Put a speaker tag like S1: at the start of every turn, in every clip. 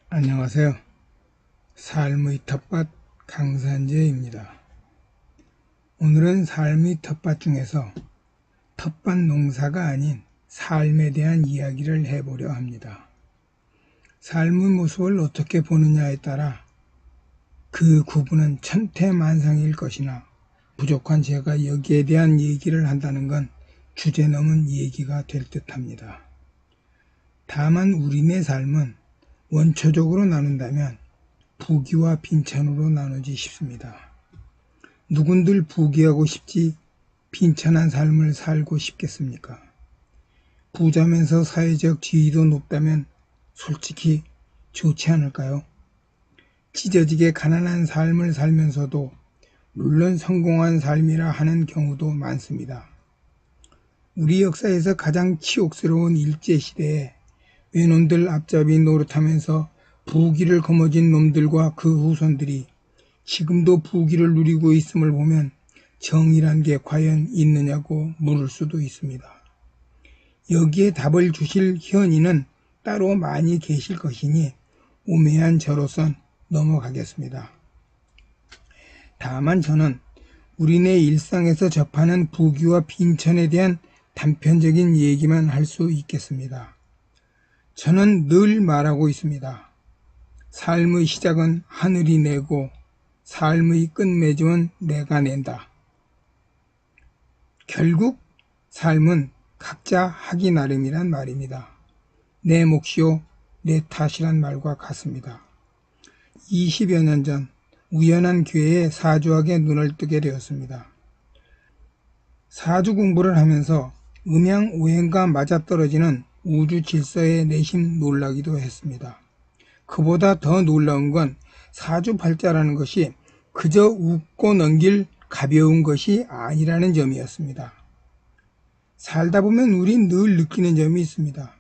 S1: 안녕하세요. 삶의 텃밭 강산재입니다. 오늘은 삶의 텃밭 중에서 텃밭 농사가 아닌 삶에 대한 이야기를 해보려 합니다. 삶의 모습을 어떻게 보느냐에 따라 그 구분은 천태만상일 것이나 부족한 제가 여기에 대한 얘기를 한다는 건 주제 넘은 얘기가 될 듯합니다. 다만 우리네 삶은 원초적으로 나눈다면 부귀와 빈천으로 나누지 싶습니다. 누군들 부귀하고 싶지 빈천한 삶을 살고 싶겠습니까? 부자면서 사회적 지위도 높다면 솔직히 좋지 않을까요? 찢어지게 가난한 삶을 살면서도 물론 성공한 삶이라 하는 경우도 많습니다. 우리 역사에서 가장 치욕스러운 일제시대에 외놈들 앞잡이 노릇하면서 부귀를 거머쥔 놈들과 그 후손들이 지금도 부귀를 누리고 있음을 보면 정의란 게 과연 있느냐고 물을 수도 있습니다. 여기에 답을 주실 현인은 따로 많이 계실 것이니 우매한 저로선 넘어가겠습니다. 다만 저는 우리네 일상에서 접하는 부귀와 빈천에 대한 단편적인 얘기만 할 수 있겠습니다. 저는 늘 말하고 있습니다. 삶의 시작은 하늘이 내고 삶의 끝맺음은 내가 낸다. 결국 삶은 각자 하기 나름이란 말입니다. 내 몫이요 내 탓이란 말과 같습니다. 20여 년 전 우연한 기회에 사주학에 눈을 뜨게 되었습니다. 사주 공부를 하면서 음양오행과 맞아떨어지는 우주 질서에 내심 놀라기도 했습니다. 그보다 더 놀라운 건 사주팔자라는 것이 그저 웃고 넘길 가벼운 것이 아니라는 점이었습니다. 살다 보면 우린 늘 느끼는 점이 있습니다.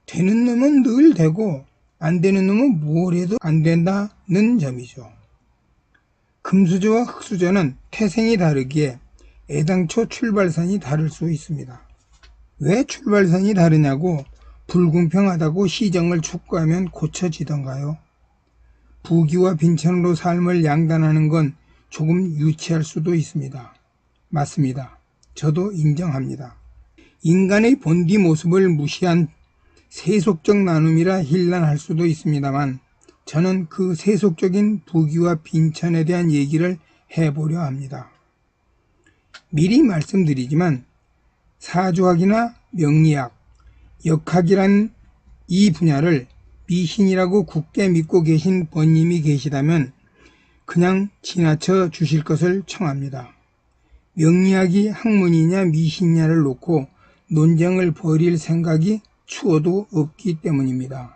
S1: 되는 놈은 늘 되고 안 되는 놈은 뭘 해도 안 된다는 점이죠. 금수저와 흙수저는 태생이 다르기에 애당초 출발선이 다를 수 있습니다. 왜 출발선이 다르냐고 불공평하다고 시정을 촉구하면 고쳐지던가요? 부귀와 빈천으로 삶을 양단하는 건 조금 유치할 수도 있습니다. 맞습니다. 저도 인정합니다. 인간의 본디 모습을 무시한 세속적 나눔이라 힐난할 수도 있습니다만 저는 그 세속적인 부귀와 빈천에 대한 얘기를 해보려 합니다. 미리 말씀드리지만 사주학이나 명리학, 역학이란 이 분야를 미신이라고 굳게 믿고 계신 번님이 계시다면 그냥 지나쳐 주실 것을 청합니다. 명리학이 학문이냐 미신이냐를 놓고 논쟁을 벌일 생각이 추워도 없기 때문입니다.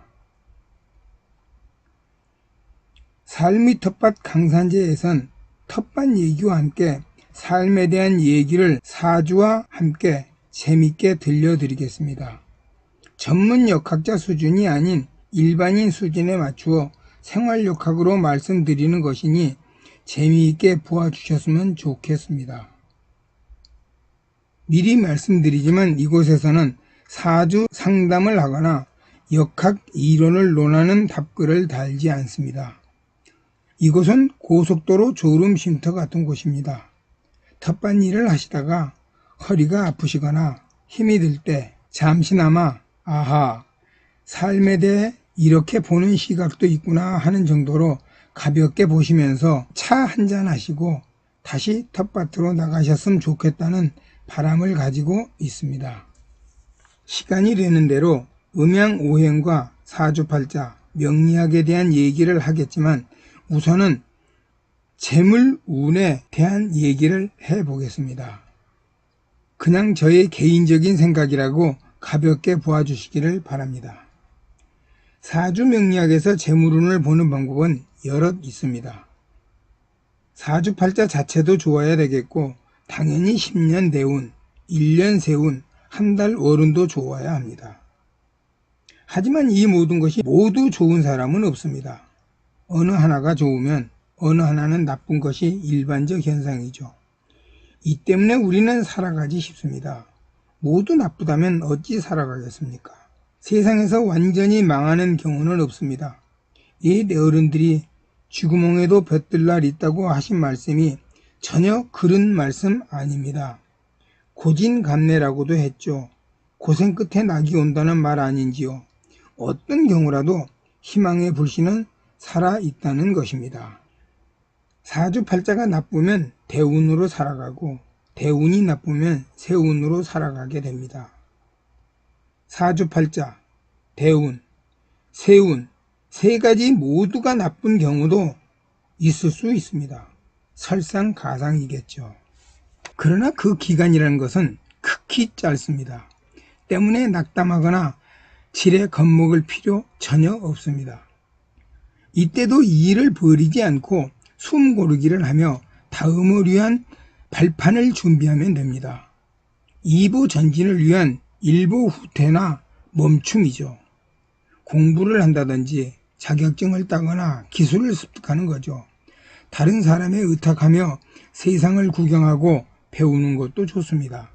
S1: 삶의 텃밭 강산제에선 텃밭 얘기와 함께 삶에 대한 얘기를 사주와 함께 재밌게 들려드리겠습니다. 전문 역학자 수준이 아닌 일반인 수준에 맞추어 생활역학으로 말씀드리는 것이니 재미있게 보아주셨으면 좋겠습니다. 미리 말씀드리지만 이곳에서는 사주 상담을 하거나 역학 이론을 논하는 답글을 달지 않습니다. 이곳은 고속도로 졸음 쉼터 같은 곳입니다. 텃밭 일을 하시다가 허리가 아프시거나 힘이 들 때 잠시나마 아하, 삶에 대해 이렇게 보는 시각도 있구나 하는 정도로 가볍게 보시면서 차 한잔 하시고 다시 텃밭으로 나가셨으면 좋겠다는 바람을 가지고 있습니다. 시간이 되는 대로 음양오행과 사주팔자, 명리학에 대한 얘기를 하겠지만 우선은 재물운에 대한 얘기를 해보겠습니다. 그냥 저의 개인적인 생각이라고 가볍게 보아주시기를 바랍니다. 사주 명리학에서 재물운을 보는 방법은 여럿 있습니다. 사주팔자 자체도 좋아야 되겠고 당연히 10년 대운, 1년 세운, 한 달 월운도 좋아야 합니다. 하지만 이 모든 것이 모두 좋은 사람은 없습니다. 어느 하나가 좋으면 어느 하나는 나쁜 것이 일반적 현상이죠. 이 때문에 우리는 살아가기 쉽습니다. 모두 나쁘다면 어찌 살아가겠습니까? 세상에서 완전히 망하는 경우는 없습니다. 이 어른들이 쥐구멍에도 볕들 날 있다고 하신 말씀이 전혀 그런 말씀 아닙니다. 고진감래라고도 했죠. 고생 끝에 낙이 온다는 말 아닌지요. 어떤 경우라도 희망의 불씨는 살아있다는 것입니다. 사주팔자가 나쁘면 대운으로 살아가고 대운이 나쁘면 세운으로 살아가게 됩니다. 사주팔자, 대운, 세운 세 가지 모두가 나쁜 경우도 있을 수 있습니다. 설상가상이겠죠. 그러나 그 기간이라는 것은 극히 짧습니다. 때문에 낙담하거나 지레 겁먹을 필요 전혀 없습니다. 이때도 일을 버리지 않고 숨 고르기를 하며 다음을 위한 발판을 준비하면 됩니다. 2보 전진을 위한 1보 후퇴나 멈춤이죠. 공부를 한다든지 자격증을 따거나 기술을 습득하는 거죠. 다른 사람에 의탁하며 세상을 구경하고 배우는 것도 좋습니다.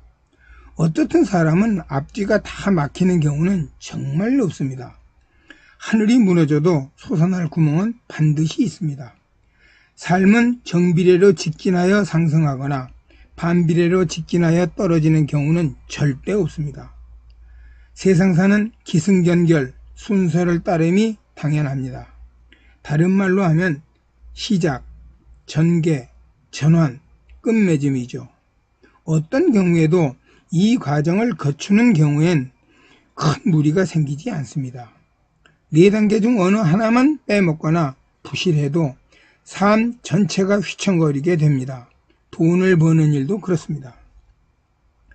S1: 어떻든 사람은 앞뒤가 다 막히는 경우는 정말 없습니다. 하늘이 무너져도 솟아날 구멍은 반드시 있습니다. 삶은 정비례로 직진하여 상승하거나 반비례로 직진하여 떨어지는 경우는 절대 없습니다. 세상사는 기승전결, 순서를 따름이 당연합니다. 다른 말로 하면 시작, 전개, 전환, 끝맺음이죠. 어떤 경우에도 이 과정을 거치는 경우엔 큰 무리가 생기지 않습니다. 4단계 중 어느 하나만 빼먹거나 부실해도 삶 전체가 휘청거리게 됩니다. 돈을 버는 일도 그렇습니다.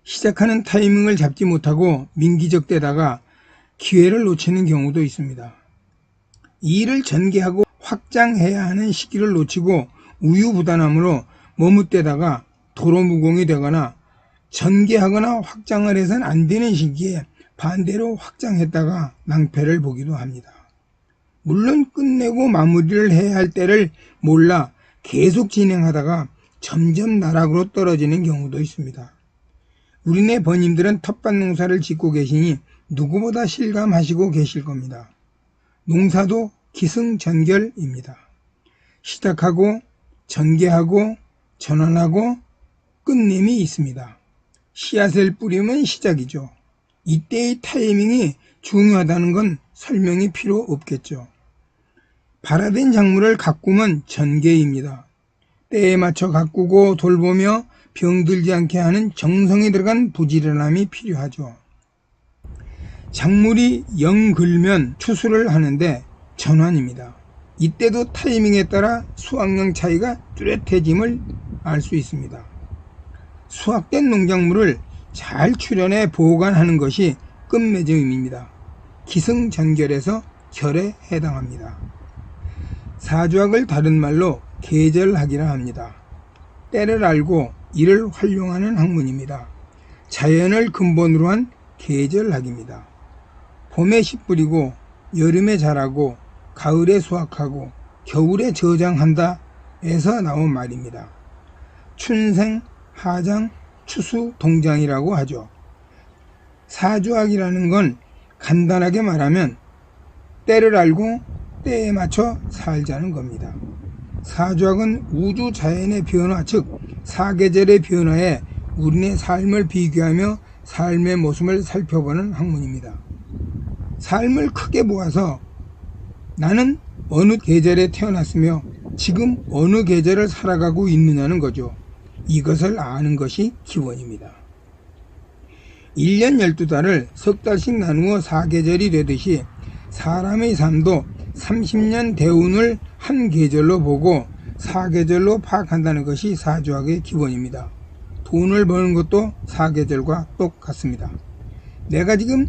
S1: 시작하는 타이밍을 잡지 못하고 민기적대다가 기회를 놓치는 경우도 있습니다. 이 일을 전개하고 확장해야 하는 시기를 놓치고 우유부단함으로 머뭇대다가 도로무공이 되거나 전개하거나 확장을 해서는 안 되는 시기에 반대로 확장했다가 낭패를 보기도 합니다. 물론 끝내고 마무리를 해야 할 때를 몰라 계속 진행하다가 점점 나락으로 떨어지는 경우도 있습니다. 우리네 번님들은 텃밭 농사를 짓고 계시니 누구보다 실감하시고 계실 겁니다. 농사도 기승전결입니다. 시작하고 전개하고 전환하고 끝냄이 있습니다. 씨앗을 뿌리면 시작이죠. 이때의 타이밍이 중요하다는 건 설명이 필요 없겠죠. 발화된 작물을 가꾸면 전개입니다. 때에 맞춰 가꾸고 돌보며 병들지 않게 하는 정성이 들어간 부지런함이 필요하죠. 작물이 영 글면 추수를 하는데 전환입니다. 이때도 타이밍에 따라 수확량 차이가 뚜렷해짐을 알 수 있습니다. 수확된 농작물을 잘 출현해 보관하는 것이 끝맺음입니다. 기승전결에서 결에 해당합니다. 사주학을 다른 말로 계절학이라 합니다. 때를 알고 이를 활용하는 학문입니다. 자연을 근본으로 한 계절학입니다. 봄에 씨 뿌리고 여름에 자라고 가을에 수확하고 겨울에 저장한다 에서 나온 말입니다. 춘생, 하장, 추수, 동장이라고 하죠. 사주학이라는 건 간단하게 말하면 때를 알고 때에 맞춰 살자는 겁니다. 사주학은 우주 자연의 변화, 즉 사계절의 변화에 우리네 삶을 비교하며 삶의 모습을 살펴보는 학문입니다. 삶을 크게 모아서 나는 어느 계절에 태어났으며 지금 어느 계절을 살아가고 있느냐는 거죠. 이것을 아는 것이 기본입니다. 1년 12달을 석 달씩 나누어 4계절이 되듯이 사람의 삶도 30년 대운을 한 계절로 보고 4계절로 파악한다는 것이 사주학의 기본입니다. 돈을 버는 것도 4계절과 똑같습니다. 내가 지금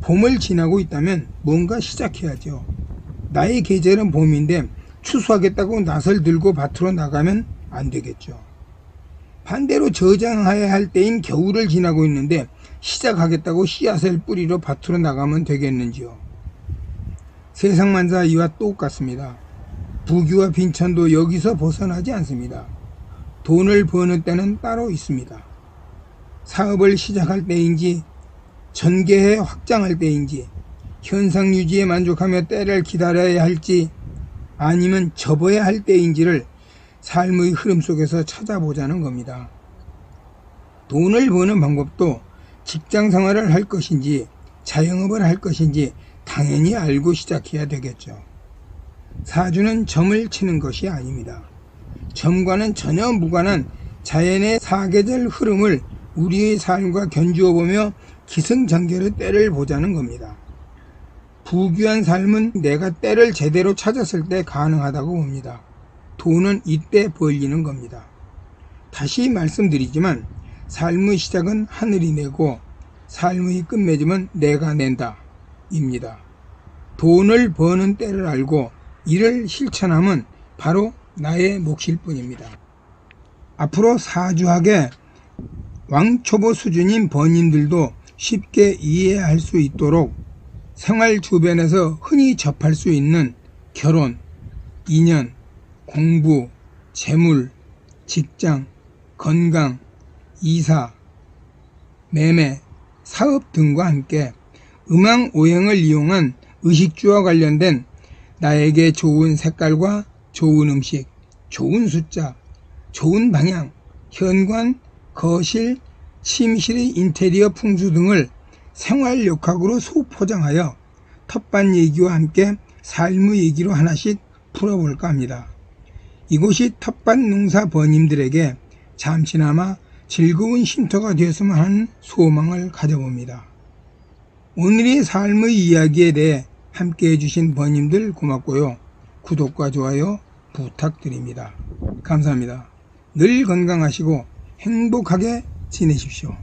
S1: 봄을 지나고 있다면 뭔가 시작해야죠. 나의 계절은 봄인데 추수하겠다고 낫을 들고 밭으로 나가면 안 되겠죠. 반대로 저장해야 할 때인 겨울을 지나고 있는데 시작하겠다고 씨앗을 뿌리러 밭으로 나가면 되겠는지요. 세상만사 이와 똑같습니다. 부귀와 빈천도 여기서 벗어나지 않습니다. 돈을 버는 때는 따로 있습니다. 사업을 시작할 때인지 전개해 확장할 때인지 현상 유지에 만족하며 때를 기다려야 할지 아니면 접어야 할 때인지를 삶의 흐름 속에서 찾아보자는 겁니다. 돈을 버는 방법도 직장 생활을 할 것인지 자영업을 할 것인지 당연히 알고 시작해야 되겠죠. 사주는 점을 치는 것이 아닙니다. 점과는 전혀 무관한 자연의 사계절 흐름을 우리의 삶과 견주어 보며 기승전결의 때를 보자는 겁니다. 부귀한 삶은 내가 때를 제대로 찾았을 때 가능하다고 봅니다. 돈은 이때 벌리는 겁니다. 다시 말씀드리지만 삶의 시작은 하늘이 내고 삶의 끝맺음은 내가 낸다 입니다. 돈을 버는 때를 알고 이를 실천하면 바로 나의 몫일 뿐입니다. 앞으로 사주학의 왕초보 수준인 번님들도 쉽게 이해할 수 있도록 생활 주변에서 흔히 접할 수 있는 결혼, 인연, 공부, 재물, 직장, 건강, 이사, 매매, 사업 등과 함께 음양오행을 이용한 의식주와 관련된 나에게 좋은 색깔과 좋은 음식, 좋은 숫자, 좋은 방향, 현관, 거실, 침실의 인테리어 풍수 등을 생활역학으로 소포장하여 텃밭 얘기와 함께 삶의 얘기로 하나씩 풀어볼까 합니다. 이곳이 텃밭 농사 번님들에게 잠시나마 즐거운 쉼터가 되었으면 하는 소망을 가져봅니다. 오늘의 삶의 이야기에 대해 함께 해주신 번님들 고맙고요. 구독과 좋아요 부탁드립니다. 감사합니다. 늘 건강하시고 행복하게 지내십시오.